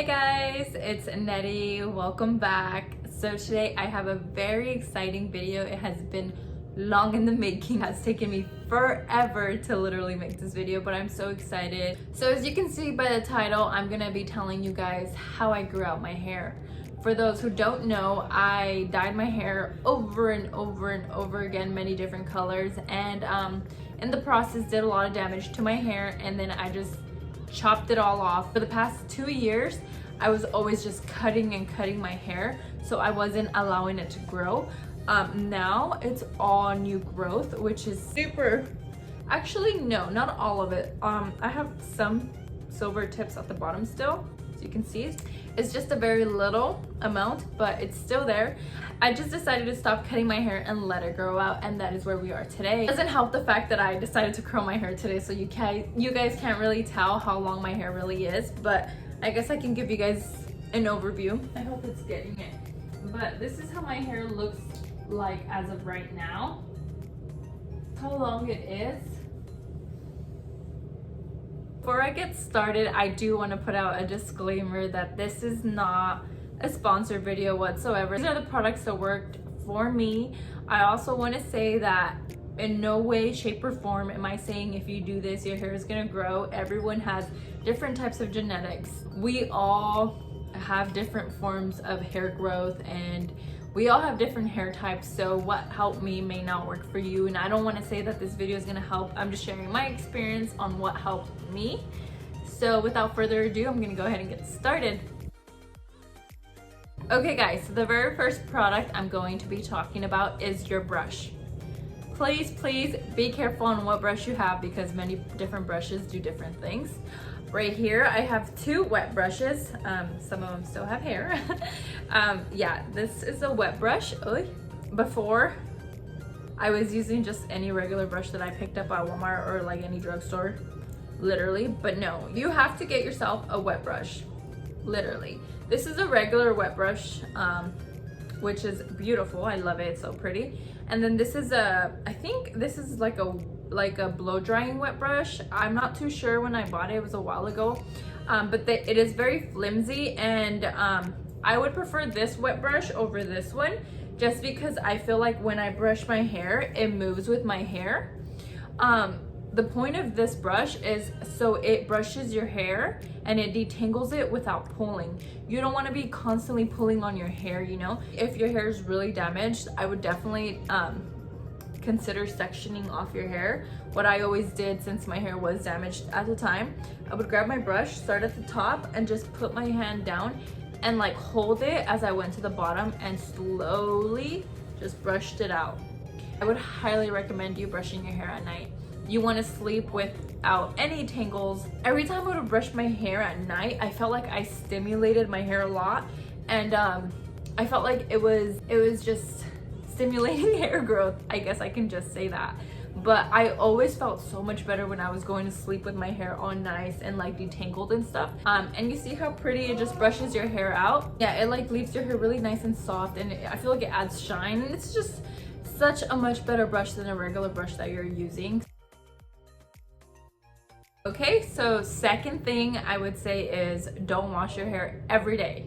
Hey guys, it's Nettie. Welcome back. So today I have a very exciting video. It has been long in the making. It has taken me forever to literally make this video, but I'm so excited. So as you can see by the title, I'm gonna be telling you guys how I grew out my hair. For those who don't know, I dyed my hair over and over again, many different colors, and in the process did a lot of damage to my hair, and then I just chopped it all off. For the past 2 years, I was always just cutting and cutting my hair, so I wasn't allowing it to grow. Now it's all new growth, which is super. Actually, no, not all of it. I have some silver tips at the bottom still, so you can see. It's just a very little amount, but it's still there. I just decided to stop cutting my hair and let it grow out, and that is where we are today. It doesn't help the fact that I decided to curl my hair today, so you guys can't really tell how long my hair really is, but I guess I can give you guys an overview. I hope it's getting it. But this is how my hair looks like as of right now. How long it is. Before I get started, I do want to put out a disclaimer that this is not a sponsored video whatsoever. These are the products that worked for me. I also want to say that in no way, shape, or form am I saying if you do this, your hair is going to grow. Everyone has different types of genetics. We all have different forms of hair growth, and we all have different hair types, so what helped me may not work for you, and I don't want to say that this video is going to help. I'm just sharing my experience on what helped me. So without further ado, I'm going to go ahead and get started. Okay guys, so the very first product I'm going to be talking about is your brush. Please be careful on what brush you have, because many different brushes do different things. Right here I have two wet brushes. Some of them still have hair. Yeah, this is a wet brush. Before, I was using just any regular brush that I picked up at Walmart or like any drugstore, literally. But no, you have to get yourself a wet brush, literally. This is a regular wet brush, which is beautiful. I love it, it's so pretty. And then this is I think this is like a blow drying wet brush. I'm not too sure when I bought it. It was a while ago, but it is very flimsy, and I would prefer this wet brush over this one, just because I feel like when I brush my hair, it moves with my hair. The point of this brush is so it brushes your hair and it detangles it without pulling. You don't want to be constantly pulling on your hair, you know? If your hair is really damaged, I would definitely consider sectioning off your hair. What I always did, since my hair was damaged at the time, I would grab my brush, start at the top, and just put my hand down and like hold it as I went to the bottom and slowly just brushed it out. I would highly recommend you brushing your hair at night. You want to sleep without any tangles. Every time I would brush my hair at night, I felt like I stimulated my hair a lot, and I felt like it was just stimulating hair growth. I guess I can just say that. But I always felt so much better when I was going to sleep with my hair all nice and like detangled and stuff. And you see how pretty it just brushes your hair out? Yeah, it like leaves your hair really nice and soft, and I feel like it adds shine, and it's just such a much better brush than a regular brush that you're using. Okay, so second thing I would say is don't wash your hair every day.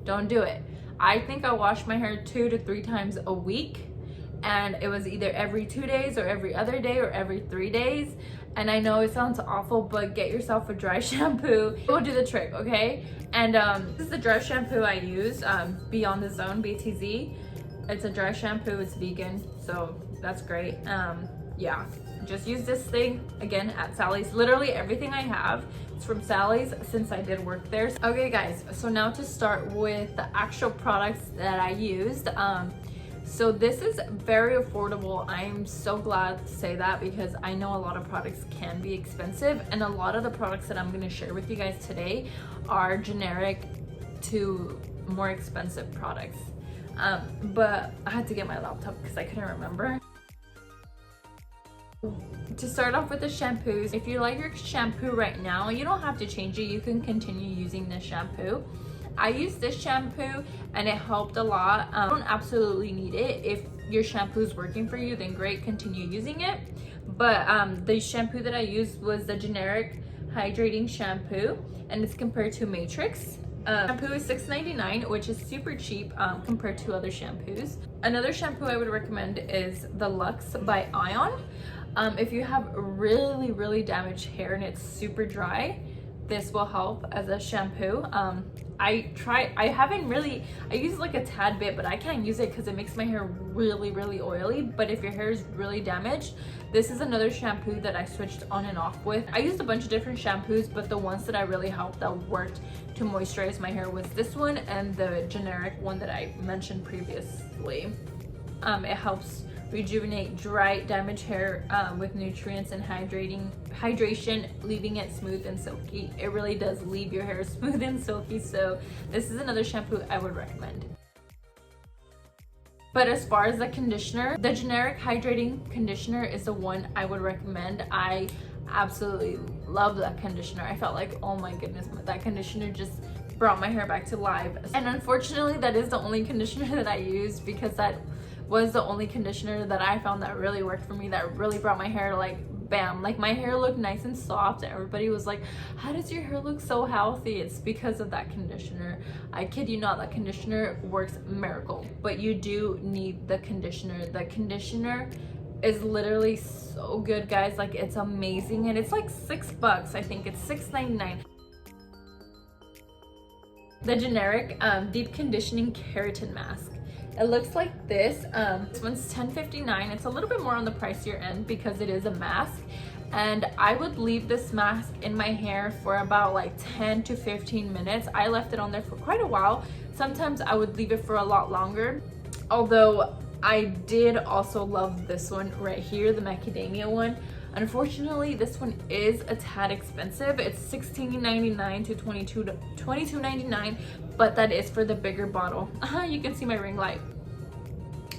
Don't do it. I think I wash my hair 2 to 3 times a week, and it was either every 2 days or every other day or every 3 days. And I know it sounds awful, but get yourself a dry shampoo. It will do the trick, okay? And this is the dry shampoo I use, Beyond the Zone, BTZ. It's a dry shampoo, it's vegan, so that's great. Yeah, just use this thing again at Sally's. Literally everything I have is from Sally's, since I did work there. Okay guys, so now to start with the actual products that I used. So this is very affordable. I'm so glad to say that, because I know a lot of products can be expensive, and a lot of the products that I'm going to share with you guys today are generic to more expensive products. But I had to get my laptop because I couldn't remember. To start off with the shampoos, if you like your shampoo right now, you don't have to change it. You can continue using this shampoo. I use this shampoo and it helped a lot. You don't absolutely need it. If your shampoo is working for you, then great, continue using it. But the shampoo that I used was the generic hydrating shampoo, and it's compared to Matrix. Shampoo is $6.99, which is super cheap compared to other shampoos. Another shampoo I would recommend is the ROUX by Ion. If you have really damaged hair and it's super dry, this will help as a shampoo. I use like a tad bit, but I can't use it because it makes my hair really oily. But if your hair is really damaged, this is another shampoo that I switched on and off with. I used a bunch of different shampoos, but the ones that I really helped that worked to moisturize my hair was this one and the generic one that I mentioned previously. It helps rejuvenate dry, damaged hair with nutrients and hydration, leaving it smooth and silky. It really does leave your hair smooth and silky, so this is another shampoo I would recommend. But as far as the conditioner, the generic hydrating conditioner is the one I would recommend. I absolutely love that conditioner. I felt like, oh my goodness, that conditioner just brought my hair back to life. And unfortunately, that is the only conditioner that I used, because that was the only conditioner that I found that really worked for me, that really brought my hair like bam, like my hair looked nice and soft, and everybody was like, how does your hair look so healthy? It's because of that conditioner. I kid you not, that conditioner works miracle. But you do need the conditioner. The conditioner is literally so good, guys. Like, it's amazing, and it's like $6. I think it's $6.99. The generic deep conditioning keratin mask. It looks like this. This one's $10.59. It's a little bit more on the pricier end because it is a mask. And I would leave this mask in my hair for about like 10 to 15 minutes. I left it on there for quite a while. Sometimes I would leave it for a lot longer. Although I did also love this one right here, the macadamia one. Unfortunately, this one is a tad expensive. It's $16.99 to $22.99, but that is for the bigger bottle. You can see my ring light.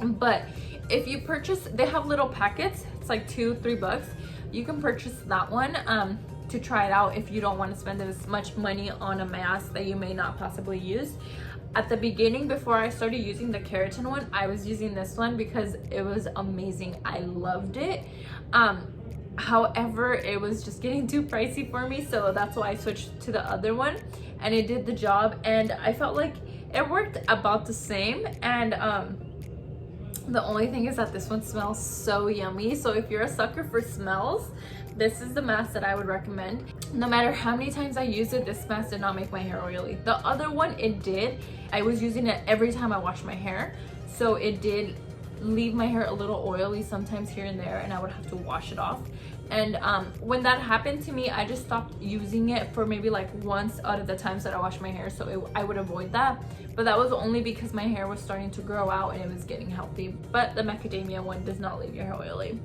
But if you purchase, they have little packets. It's like $2-3. You can purchase that one to try it out if you don't want to spend as much money on a mask that you may not possibly use. At the beginning, before I started using the keratin one, I was using this one because it was amazing. I loved it. However, it was just getting too pricey for me, so that's why I switched to the other one, and it did the job, and I felt like it worked about the same. And the only thing is that this one smells so yummy. So if you're a sucker for smells, this is the mask that I would recommend. No matter how many times I used it, this mask did not make my hair oily. The other one, it did. I was using it every time I washed my hair, so it did leave my hair a little oily sometimes here and there, and I would have to wash it off. And when that happened to me, I just stopped using it for maybe like once out of the times that I wash my hair, so I would avoid that. But that was only because my hair was starting to grow out and it was getting healthy. But the macadamia one does not leave your hair oily.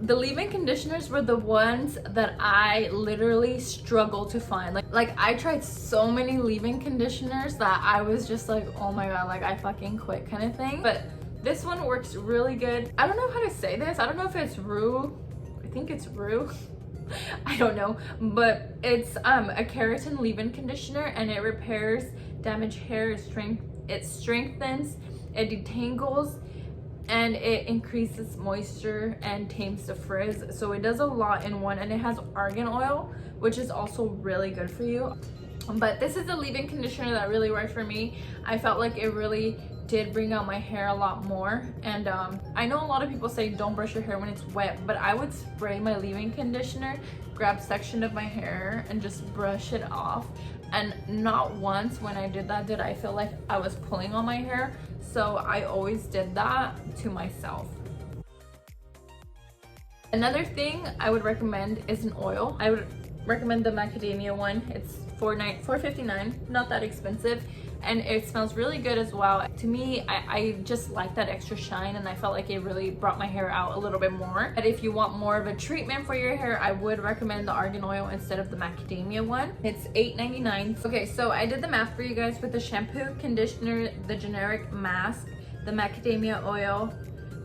The leave-in conditioners were the ones that I literally struggled to find. Like I tried so many leave-in conditioners that I was just like, oh my god, like I fucking quit kind of thing. But this one works really good. I don't know how to say this. I don't know if it's ROUX. I think it's ROUX. I don't know. But it's a keratin leave-in conditioner, and it repairs damaged hair. It strengthens, it detangles, and it increases moisture and tames the frizz. So it does a lot in one, and it has argan oil, which is also really good for you. But this is a leave-in conditioner that really worked for me. I felt like it really did bring out my hair a lot more. And I know a lot of people say don't brush your hair when it's wet, but I would spray my leave-in conditioner, grab a section of my hair, and just brush it off. And not once when I did that did I feel like I was pulling on my hair. So I always did that to myself. Another thing I would recommend is an oil. I would recommend the macadamia one. It's $4.59, not that expensive, and it smells really good as well. To me, I just like that extra shine, and I felt like it really brought my hair out a little bit more. But if you want more of a treatment for your hair, I would recommend the argan oil instead of the macadamia one. It's $8.99. Okay, so I did the math for you guys with the shampoo, conditioner, the generic mask, the macadamia oil,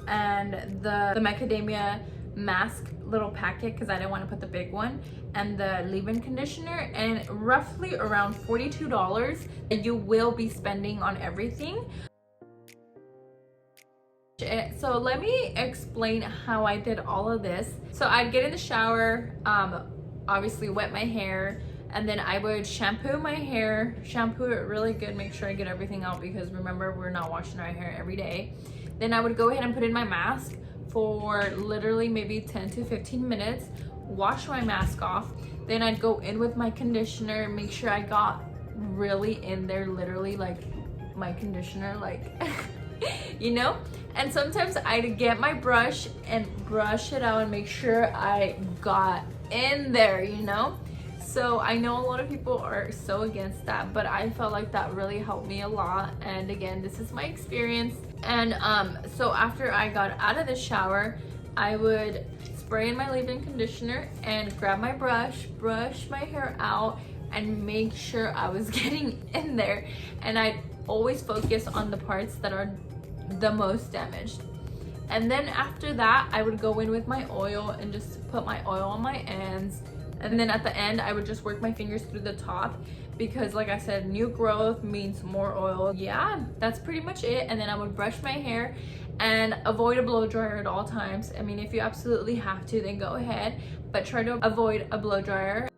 and the macadamia mask little packet because I didn't want to put the big one, and the leave-in conditioner, and roughly around $42 you will be spending on everything. So let me explain how I did all of this. So I'd get in the shower, obviously wet my hair, and then I would shampoo my hair, shampoo it really good, make sure I get everything out because remember, we're not washing our hair every day. Then I would go ahead and put in my mask for literally maybe 10 to 15 minutes, wash my mask off. Then I'd go in with my conditioner, make sure I got really in there, literally like my conditioner, like you know. And sometimes I'd get my brush and brush it out and make sure I got in there, you know. So I know a lot of people are so against that, but I felt like that really helped me a lot. And again, this is my experience. And so after I got out of the shower, I would spray in my leave-in conditioner and grab my brush my hair out and make sure I was getting in there. And I'd always focus on the parts that are the most damaged. And then after that, I would go in with my oil and just put my oil on my ends. And then at the end, I would just work my fingers through the top because like I said, new growth means more oil. Yeah, that's pretty much it. And then I would brush my hair and avoid a blow dryer at all times. I mean, if you absolutely have to, then go ahead, but try to avoid a blow dryer.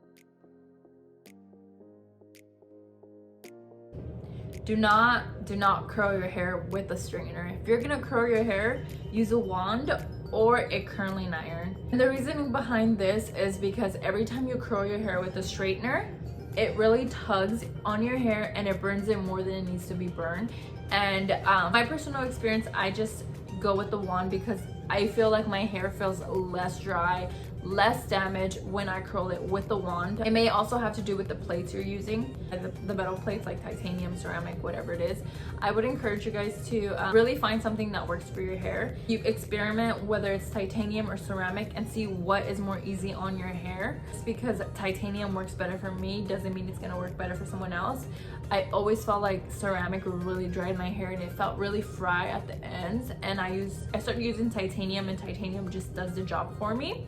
Do not curl your hair with a straightener. If you're gonna curl your hair, use a wand or a curling iron. And the reason behind this is because every time you curl your hair with a straightener, it really tugs on your hair and it burns it more than it needs to be burned. And my personal experience, I just go with the wand because I feel like my hair feels less dry, less damage when I curl it with the wand. It may also have to do with the plates you're using, the metal plates like titanium, ceramic, whatever it is. I would encourage you guys to really find something that works for your hair. You experiment whether it's titanium or ceramic and see what is more easy on your hair. Just because titanium works better for me doesn't mean it's gonna work better for someone else. I always felt like ceramic really dried my hair and it felt really fry at the ends, and I started using titanium, and titanium just does the job for me.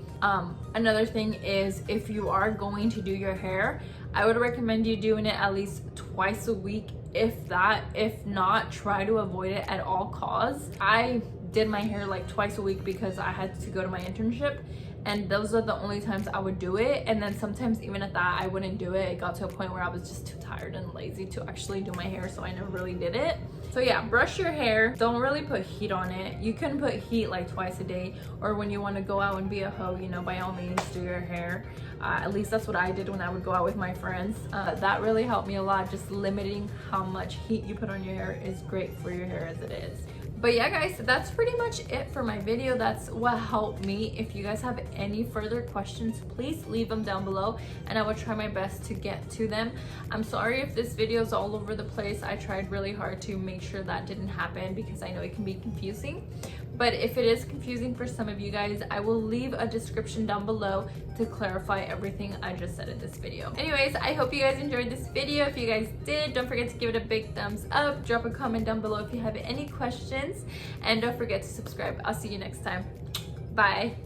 Another thing is, if you are going to do your hair, I would recommend you doing it at least twice a week, if that. If not, try to avoid it at all costs. I did my hair like twice a week because I had to go to my internship, and those are the only times I would do it. And then sometimes even at that, I wouldn't do it. It got to a point where I was just too tired and lazy to actually do my hair, so I never really did it. So yeah, brush your hair. Don't really put heat on it. You can put heat like twice a day, or when you want to go out and be a hoe, you know, by all means do your hair. At least that's what I did when I would go out with my friends. That really helped me a lot. Just limiting how much heat you put on your hair is great for your hair as it is. But yeah guys, that's pretty much it for my video. That's what helped me. If you guys have any further questions, please leave them down below and I will try my best to get to them. I'm sorry if this video is all over the place. I tried really hard to make sure that didn't happen because I know it can be confusing. But if it is confusing for some of you guys, I will leave a description down below to clarify everything I just said in this video. Anyways, I hope you guys enjoyed this video. If you guys did, don't forget to give it a big thumbs up. Drop a comment down below if you have any questions. And don't forget to subscribe. I'll see you next time. Bye.